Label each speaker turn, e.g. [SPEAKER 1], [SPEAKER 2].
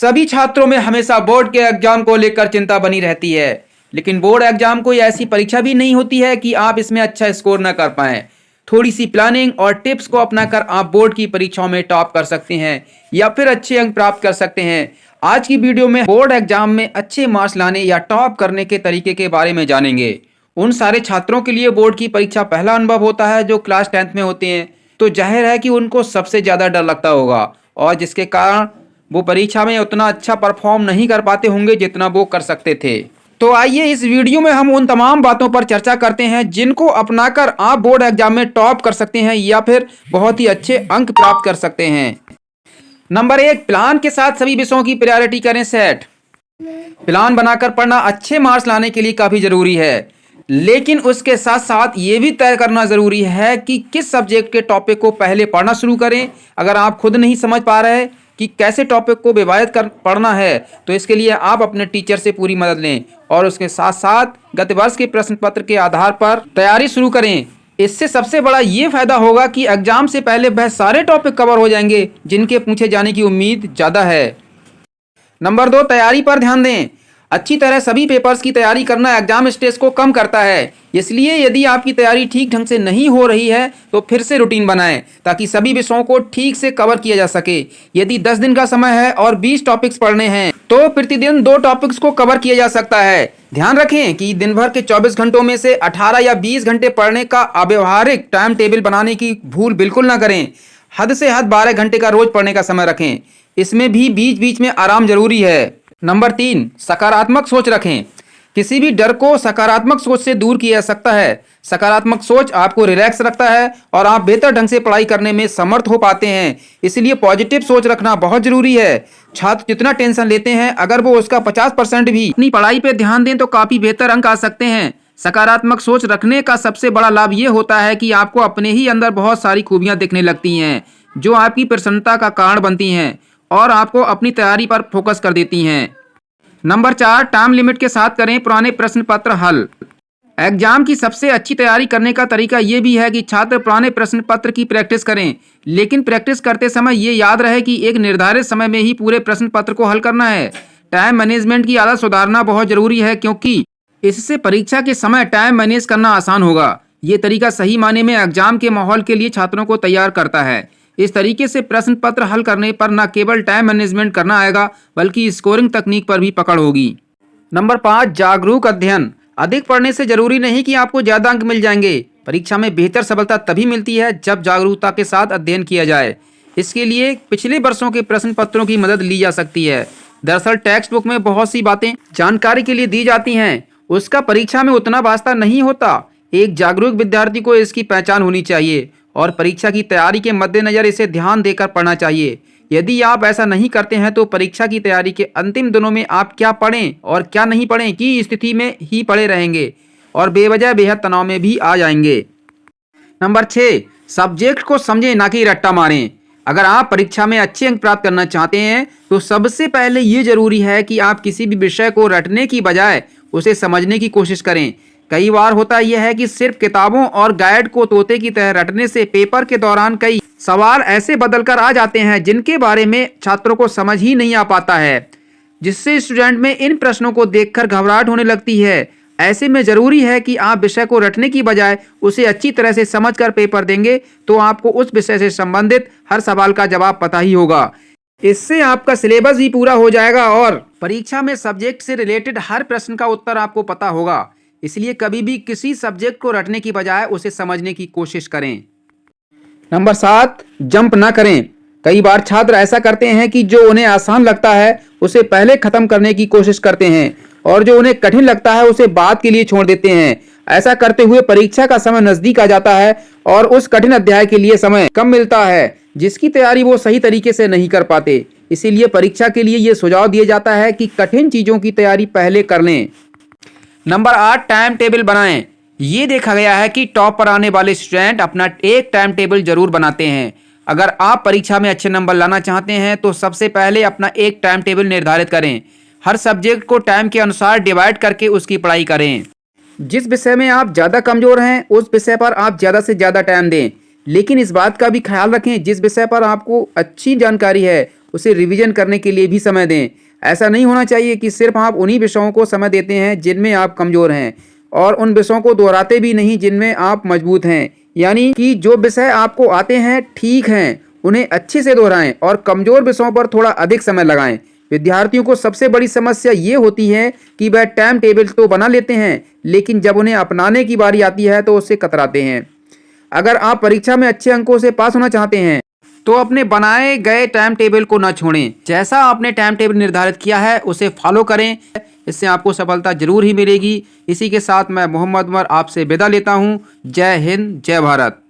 [SPEAKER 1] सभी छात्रों में हमेशा बोर्ड के एग्जाम को लेकर चिंता बनी रहती है, लेकिन बोर्ड एग्जाम कोई ऐसी परीक्षा भी नहीं होती है कि आप इसमें अच्छा स्कोर न कर पाएं। थोड़ी सी प्लानिंग और टिप्स को अपनाकर आप बोर्ड की परीक्षाओं में टॉप कर सकते हैं या फिर अच्छे अंक प्राप्त कर सकते हैं। आज की वीडियो में बोर्ड एग्जाम में अच्छे मार्क्स लाने या टॉप करने के तरीके के बारे में जानेंगे। उन सारे छात्रों के लिए बोर्ड की परीक्षा पहला अनुभव होता है जो क्लास 10th में होते हैं, तो जाहिर है कि उनको सबसे ज़्यादा डर लगता होगा और जिसके कारण वो परीक्षा में उतना अच्छा परफॉर्म नहीं कर पाते होंगे जितना वो कर सकते थे। तो आइए इस वीडियो में हम उन तमाम बातों पर चर्चा करते हैं जिनको अपनाकर आप बोर्ड एग्जाम में टॉप कर सकते हैं या फिर बहुत ही अच्छे अंक प्राप्त कर सकते हैं। नंबर 1, प्लान के साथ सभी विषयों की प्रायोरिटी करें सेट। प्लान बनाकर पढ़ना अच्छे मार्क्स लाने के लिए काफ़ी ज़रूरी है, लेकिन उसके साथ साथ ये भी तय करना ज़रूरी है कि किस सब्जेक्ट के टॉपिक को पहले पढ़ना शुरू करें। अगर आप खुद नहीं समझ पा रहे कि कैसे टॉपिक को विभाजित कर पढ़ना है, तो इसके लिए आप अपने टीचर से पूरी मदद लें और उसके साथ साथ गत वर्ष के प्रश्न पत्र के आधार पर तैयारी शुरू करें। इससे सबसे बड़ा ये फायदा होगा कि एग्जाम से पहले वह सारे टॉपिक कवर हो जाएंगे जिनके पूछे जाने की उम्मीद ज़्यादा है। नंबर 2, तैयारी पर ध्यान दें। अच्छी तरह सभी पेपर्स की तैयारी करना एग्जाम स्ट्रेस को कम करता है, इसलिए यदि आपकी तैयारी ठीक ढंग से नहीं हो रही है तो फिर से रूटीन बनाएं ताकि सभी विषयों को ठीक से कवर किया जा सके। यदि 10 दिन का समय है और 20 टॉपिक्स पढ़ने हैं तो प्रतिदिन 2 टॉपिक्स को कवर किया जा सकता है। ध्यान रखें कि दिन भर के 24 घंटों में से 18 या 20 घंटे पढ़ने का अव्यवहारिक टाइम टेबल बनाने की भूल बिल्कुल न करें। हद से हद 12 घंटे का रोज पढ़ने का समय रखें, इसमें भी बीच बीच में आराम जरूरी है। नंबर 3, सकारात्मक सोच रखें। किसी भी डर को सकारात्मक सोच से दूर किया जा सकता है। सकारात्मक सोच आपको रिलैक्स रखता है और आप बेहतर ढंग से पढ़ाई करने में समर्थ हो पाते हैं, इसलिए पॉजिटिव सोच रखना बहुत जरूरी है। छात्र जितना टेंशन लेते हैं, अगर वो उसका 50% भी अपनी पढ़ाई पे ध्यान दें तो काफ़ी बेहतर अंक आ सकते हैं। सकारात्मक सोच रखने का सबसे बड़ा लाभ ये होता है कि आपको अपने ही अंदर बहुत सारी खूबियाँ दिखने लगती हैं जो आपकी प्रसन्नता का कारण बनती हैं और आपको अपनी तैयारी पर फोकस कर देती हैं। नंबर 4, टाइम लिमिट के साथ करें पुराने प्रश्न पत्र हल। एग्जाम की सबसे अच्छी तैयारी करने का तरीका ये भी है कि छात्र पुराने प्रश्न पत्र की प्रैक्टिस करें, लेकिन प्रैक्टिस करते समय ये याद रहे कि एक निर्धारित समय में ही पूरे प्रश्न पत्र को हल करना है। टाइम मैनेजमेंट की आदत सुधारना बहुत जरूरी है क्योंकि इससे परीक्षा के समय टाइम मैनेज करना आसान होगा। ये तरीका सही मायने में एग्जाम के माहौल के लिए छात्रों को तैयार करता है। इस तरीके से प्रश्न पत्र हल करने पर न केवल टाइम मैनेजमेंट करना आएगा बल्कि स्कोरिंग तकनीक पर भी पकड़ होगी। नंबर 5, जागरूक अध्ययन। अधिक पढ़ने से जरूरी नहीं कि आपको ज्यादा अंक मिल जाएंगे। परीक्षा में बेहतर सफलता तभी मिलती है जब जागरूकता के साथ अध्ययन किया जाए। इसके लिए पिछले वर्षों के प्रश्न पत्रों की मदद ली जा सकती है। दरअसल टेक्स्ट बुक में बहुत सी बातें जानकारी के लिए दी जाती हैं, उसका परीक्षा में उतना वास्ता नहीं होता। एक जागरूक विद्यार्थी को इसकी पहचान होनी चाहिए और परीक्षा की तैयारी के मद्देनजर इसे ध्यान देकर पढ़ना चाहिए। यदि आप ऐसा नहीं करते हैं तो परीक्षा की तैयारी के अंतिम दिनों में आप क्या पढ़ें और क्या नहीं पढ़ें की स्थिति में ही पड़े रहेंगे और बेवजह बेहद तनाव में भी आ जाएंगे। नंबर 6, सब्जेक्ट को समझें ना कि रट्टा मारें। अगर आप परीक्षा में अच्छे अंक प्राप्त करना चाहते हैं तो सबसे पहले ये जरूरी है कि आप किसी भी विषय को रटने की बजाय उसे समझने की कोशिश करें। कई बार होता यह है कि सिर्फ किताबों और गाइड को तोते की तरह रटने से पेपर के दौरान कई सवाल ऐसे बदलकर आ जाते हैं जिनके बारे में छात्रों को समझ ही नहीं आ पाता है, जिससे स्टूडेंट में इन प्रश्नों को देखकर घबराहट होने लगती है। ऐसे में जरूरी है कि आप विषय को रटने की बजाय उसे अच्छी तरह से समझकर पेपर देंगे तो आपको उस विषय से संबंधित हर सवाल का जवाब पता ही होगा। इससे आपका सिलेबस भी पूरा हो जाएगा और परीक्षा में सब्जेक्ट से रिलेटेड हर प्रश्न का उत्तर आपको पता होगा। इसलिए कभी भी किसी सब्जेक्ट को रटने की बजाय उसे समझने की कोशिश करें। नंबर 7, जंप ना करें। कई बार छात्र ऐसा करते हैं कि जो उन्हें आसान लगता है उसे पहले खत्म करने की कोशिश करते हैं और जो उन्हें कठिन लगता है उसे बाद के लिए छोड़ देते हैं। ऐसा करते हुए परीक्षा का समय नजदीक आ जाता है और उस कठिन अध्याय के लिए समय कम मिलता है जिसकी तैयारी वो सही तरीके से नहीं कर पाते। इसीलिए परीक्षा के लिए ये सुझाव दिया जाता है कि कठिन चीजों की तैयारी पहले कर लें। नंबर 8, टाइम टेबल बनाएं। ये देखा गया है कि टॉप पर आने वाले स्टूडेंट अपना एक टाइम टेबल जरूर बनाते हैं। अगर आप परीक्षा में अच्छे नंबर लाना चाहते हैं तो सबसे पहले अपना एक टाइम टेबल निर्धारित करें। हर सब्जेक्ट को टाइम के अनुसार डिवाइड करके उसकी पढ़ाई करें। जिस विषय में आप ज़्यादा कमज़ोर हैं उस विषय पर आप ज़्यादा से ज़्यादा टाइम दें, लेकिन इस बात का भी ख्याल रखें जिस विषय पर आपको अच्छी जानकारी है उसे रिवीजन करने के लिए भी समय दें। ऐसा नहीं होना चाहिए कि सिर्फ आप उन्हीं विषयों को समय देते हैं जिनमें आप कमज़ोर हैं और उन विषयों को दोहराते भी नहीं जिनमें आप मजबूत हैं। यानी कि जो विषय आपको आते हैं ठीक हैं, उन्हें अच्छे से दोहराएं और कमज़ोर विषयों पर थोड़ा अधिक समय लगाएं। विद्यार्थियों को सबसे बड़ी समस्या ये होती है कि वह टाइम टेबल तो बना लेते हैं, लेकिन जब उन्हें अपनाने की बारी आती है तो उससे कतराते हैं। अगर आप परीक्षा में अच्छे अंकों से पास होना चाहते हैं तो अपने बनाए गए टाइम टेबल को न छोड़ें। जैसा आपने टाइम टेबल निर्धारित किया है उसे फॉलो करें, इससे आपको सफलता जरूर ही मिलेगी। इसी के साथ मैं मोहम्मद उमर आपसे विदा लेता हूँ। जय हिंद, जय भारत।